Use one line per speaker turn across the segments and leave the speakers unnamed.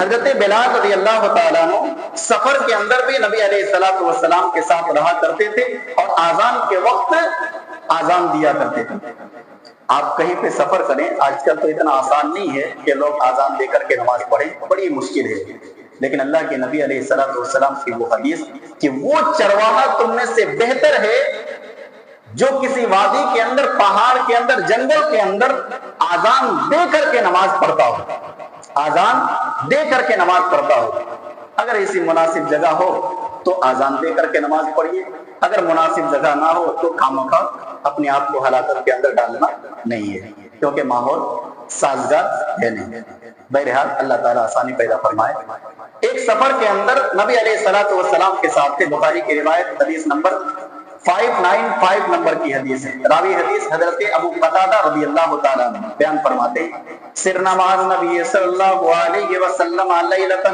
حضرت بلال رضی اللہ تعالیٰ عنہ سفر کے اندر بھی نبی علیہ الصلوۃ والسلام کے ساتھ رہا کرتے تھے اور آذان کے وقت آذان دیا کرتے تھے۔ آپ کہیں پہ سفر کریں، آج کل تو اتنا آسان نہیں ہے کہ لوگ آذان دے کر کے نماز پڑھیں، بڑی مشکل ہے، لیکن اللہ کے نبی علیہ الصلوۃ والسلام کی وہ حدیث کہ وہ چرواہا تم میں سے بہتر ہے جو کسی وادی کے اندر، پہاڑ کے اندر، جنگل کے اندر آذان دے کر کے نماز پڑھتا ہو، آذان دے کر کے نماز پڑھتا ہو۔ اگر ایسی مناسب جگہ ہو تو آذان دے کر کے نماز پڑھیے، اگر مناسب جگہ نہ ہو تو خامخواہ اپنے آپ کو ہلاکت کے اندر ڈالنا نہیں ہے، کیونکہ ماحول سازگار ہے نہیں۔ بہرحال اللہ تعالیٰ آسانی پیدا فرمائے۔ ایک سفر کے اندر نبی علیہ الصلوۃ والسلام کے ساتھ تھے، بخاری کی روایت حدیث نمبر 595 نمبر کی حدیث ہے۔ راوی حدیث حضرت ابو قتادہ رضی اللہ تعالیٰ عنہ بیان فرماتے ہیں، سرنا مع النبی صلی اللہ علیہ وسلم لیلۃ،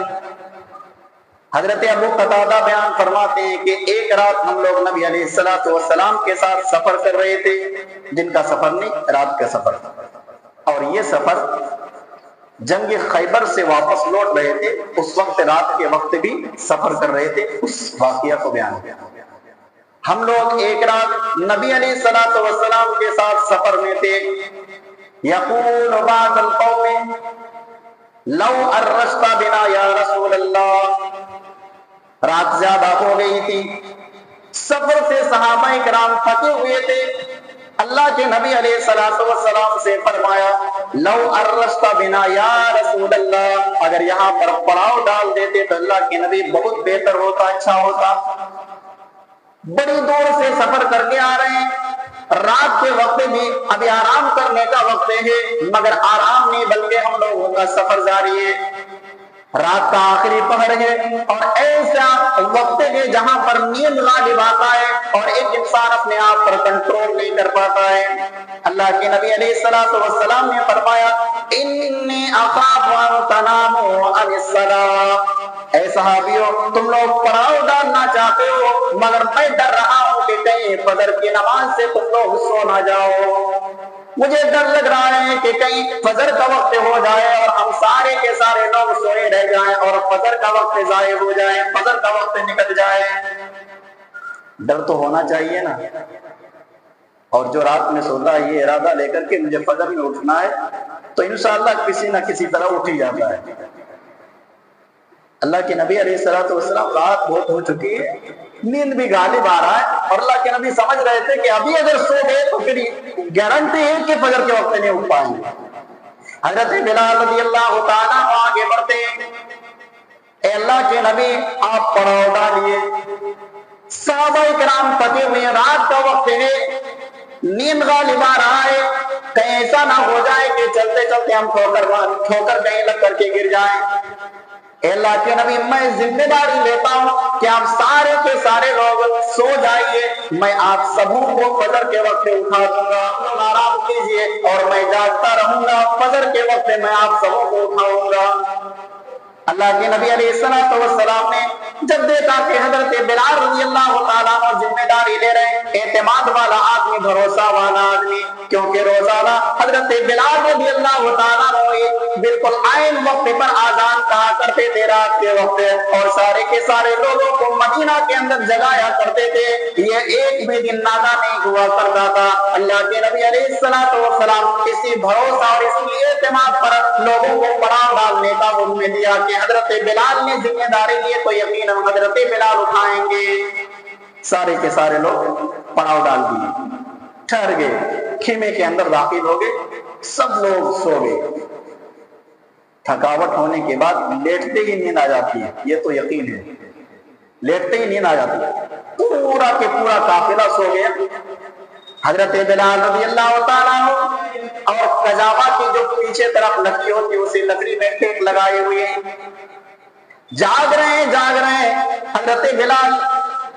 حضرت ابو قتادہ بیان فرماتے ہیں کہ ایک رات ہم لوگ نبی علیہ الصلوۃ والسلام کے ساتھ سفر کر رہے تھے، دن کا سفر نہیں، رات کا سفر، اور یہ سفر جنگ خیبر سے واپس لوٹ رہے تھے، اس وقت رات کے وقت بھی سفر کر رہے تھے۔ اس واقعہ کو بیان کیا، ہم لوگ ایک رات نبی علیہ الصلوۃ والسلام کے ساتھ سفر میں تھے، یقول بعض القوم لو ارشت بنا یا رسول اللہ، رات زیادہ ہو گئی تھی، سفر سے صحابہ کرام تھکے ہوئے تھے، اللہ کے نبی علیہ الصلوۃ والسلام سے فرمایا لو ارشت بنا یا رسول اللہ، اگر یہاں پر پڑاؤ ڈال دیتے تو اللہ کے نبی بہت بہتر ہوتا، اچھا ہوتا۔ بڑی دور سے سفر کر کے آ رہے ہیں، رات کے وقت بھی ابھی آرام کرنے کا وقت ہے، مگر آرام نہیں بلکہ ہم لوگوں کا سفر جاری ہے، رات کا آخری پہر ہے، اور ایسا وقت ہے جہاں پر نیند غالب آتا ہے اور ایک انسان اپنے آپ پر کنٹرول نہیں کر پاتا ہے۔ اللہ کے نبی علیہ الصلوۃ والسلام نے فرمایا انی اخاف ان تناموا عن الصلاۃ، اے صحابیوں تم لوگ پڑاؤ ڈالنا چاہتے ہو مگر میں ڈر رہا ہوں کہ کہیں فجر کی نماز سے تم لوگ سو نہ جاؤ، مجھے ڈر لگ رہا ہے کہ کہیں فجر کا وقت ہو جائے اور ہم سارے کے سارے لوگ سوئے رہ جائیں اور فجر کا وقت ضائع ہو جائے، فجر کا وقت نکل جائے۔ ڈر تو ہونا چاہیے نا، اور جو رات میں سوتا ہے یہ ارادہ لے کر کہ مجھے فجر میں اٹھنا ہے تو انشاءاللہ کسی نہ کسی طرح اٹھ ہی جاتا ہے۔ اللہ کے نبی علیہ الصلوۃ والسلام رات بہت ہو چکی ہے، نیند بھی غالب آ رہا ہے، اور اللہ کے نبی سمجھ رہے تھے کہ ابھی اگر سو گئے تو پھر گارنٹی ہے کہ فجر کے وقت نہیں اٹھ پائیں گے۔ حضرت بلال رضی اللہ تعالیٰ آگے بڑھتے ہیں، اے اللہ کے نبی آپ پڑاؤ ڈالیے، صحابہ کرام تھکے ہوئے، رات کا وقت ہے، نیند غالب آ رہا ہے، کہیں ایسا نہ ہو جائے کہ چلتے چلتے ہم ٹھوکر کہیں لگ کر کے گر جائیں۔ اے اللہ کے نبی میں ذمہ داری لیتا ہوں کہ آپ سارے کے سارے لوگ سو جائیے، میں آپ سبوں کو فجر کے وقت اٹھا دوں گا، آرام کیجیے اور میں جاگتا رہوں گا، فجر کے وقت میں آپ سبوں کو اٹھاؤں گا۔ اللہ کے نبی علیہ الصلوۃ والسلام نے جب دیکھا کہ حضرت بلال رضی اللہ تعالیٰ عنہ ذمہ داری لے رہے ہیں، اعتماد والا آدمی، بھروسہ والا آدمی، کیونکہ روزانہ حضرت بلال رضی اللہ تعالیٰ عنہ بالکل عین وقت پر آذان کہا کرتے تھے رات کے وقت، اور سارے کے سارے لوگوں کو مدینہ کے اندر جگایا کرتے تھے، یہ ایک بھی دن نادا نہیں ہوا کرتا تھا۔ اللہ کے نبی علیہ الصلوۃ والسلام اسی بھروسہ اور اسی اعتماد پر لوگوں کو پڑاؤ ڈالنے کا حکم دیا کہ حضرت بلال نے ذمہ داری لیے تو یقیناً حضرت بلال اٹھائیں گے۔ سارے کے سارے لوگ پڑاؤ ڈال دیے، ٹھہر گئے، خیمے کے اندر داخل ہو گئے، سب لوگ سو گئے۔ تھکاوٹ ہونے کے بعد لیٹتے ہی نیند آ جاتی ہے، یہ تو یقین ہے، لیٹتے ہی نیند آ جاتی ہے۔ پورا کے پورا قافلہ سو گیا، حضرت بلال رضی اللہ تعالیٰ عنہ اور قجابہ کی جو پیچھے طرف لکڑی ہوتی ہے اسی لکڑی میں ٹیک لگائے ہوئے ہیں، جاگ رہے ہیں۔ حضرت بلال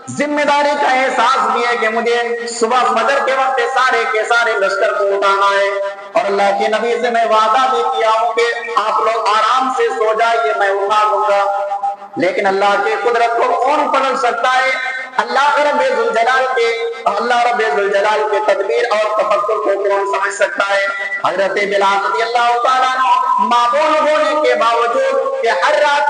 ذمہ داری کا احساس بھی ہے کہ مجھے صبح فجر کے وقت سارے کے سارے لشکر کو اٹھانا ہے، اور اللہ کے نبی سے میں وعدہ بھی کیا ہوں کہ آپ لوگ آرام سے سو جائیے، میں اٹھا دوں گا۔ لیکن اللہ کی قدرت کو کون پلٹ سکتا ہے؟ اللہ رب ذوالجلال کے تدبیر اور تفکر کو کون سمجھ سکتا ہے؟ حضرت بلال رضی اللہ تعالیٰ عنہ معمول ہونے کے باوجود کہ ہر